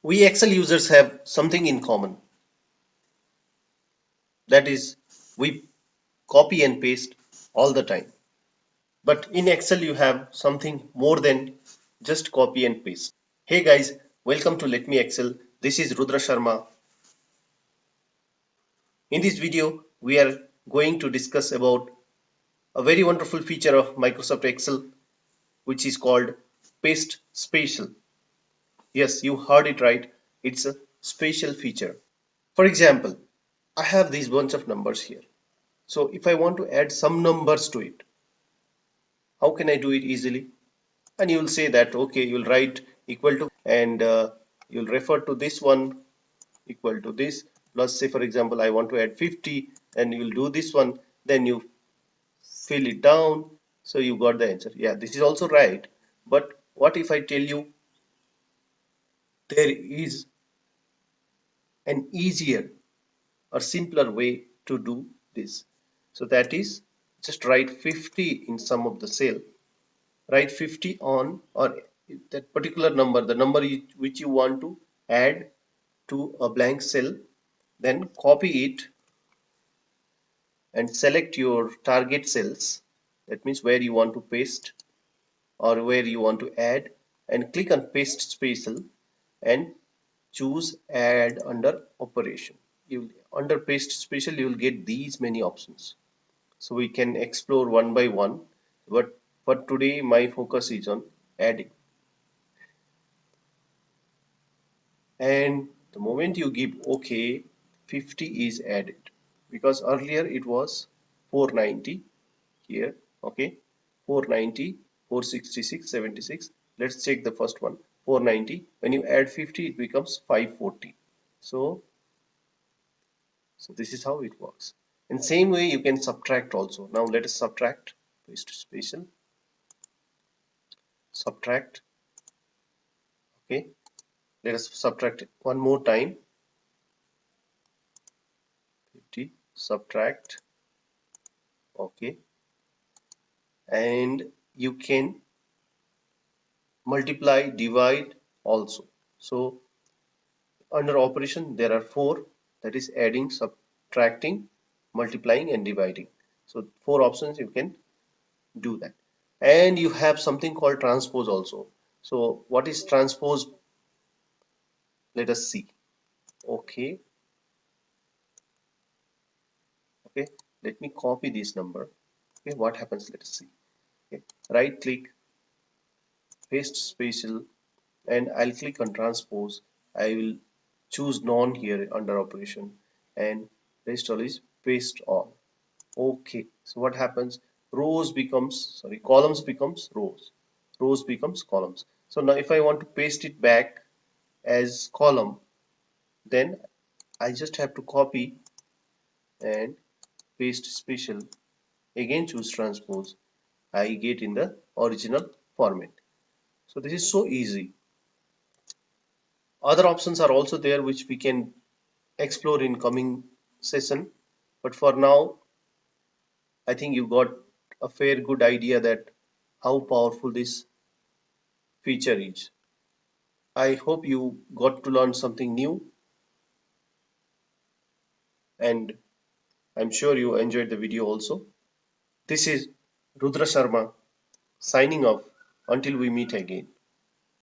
We Excel users have something in common. That is, we copy and paste all the time. But in Excel, you have something more than just copy and paste. Hey guys, welcome to Let Me Excel. This is Rudra Sharma. In this video, we are going to discuss about a very wonderful feature of Microsoft Excel, which is called Paste Special. Yes, you heard it right. It's a special feature. For example, I have these bunch of numbers here. So if I want to add some numbers to it, how can I do it easily? And you will say that, okay, you'll write equal to and you'll refer to this one equal to this plus, say for example, I want to add 50 and you'll do this one, then you fill it down. So you got the answer. Yeah, this is also right. But what if I tell you there is an easier or simpler way to do this? So that is, just write 50 in some of the cell, write 50 on or that particular number, the number which you want to add to a blank cell, then copy it and select your target cells. That means where you want to paste or where you want to add, and click on paste special and choose add under operation. You under paste special you will get these many options. So we can explore one by one, but for today my focus is on adding. And the moment you give OK, 50 is added, because earlier it was 490 here. Okay, 490, 466, 76. Let's check the first one, 490. When you add 50, it becomes 540. So this is how it works. In same way you can subtract also. Now let us subtract. Paste special, subtract. Okay, let us subtract one more time. 50, subtract. Okay, and you can multiply, divide also. So under operation there are four, that is adding, subtracting, multiplying and dividing. So four options you can do that. And you have something called transpose also. So what is transpose? Let us see. Okay, okay, let me copy this number. Okay, what happens? Let us see. Okay, right click, paste special, and I'll click on transpose. I will choose none here under operation, and rest all is paste all. Okay, so what happens? Rows becomes, sorry, columns becomes rows, rows becomes columns. So now if I want to paste it back as column, then I just have to copy and paste special, again choose transpose, I get in the original format. So this is so easy. Other options are also there which we can explore in coming session, but for now I think you got a fair good idea that how powerful this feature is. I hope you got to learn something new, and I'm sure you enjoyed the video also. This is Rudra Sharma signing off until we meet again.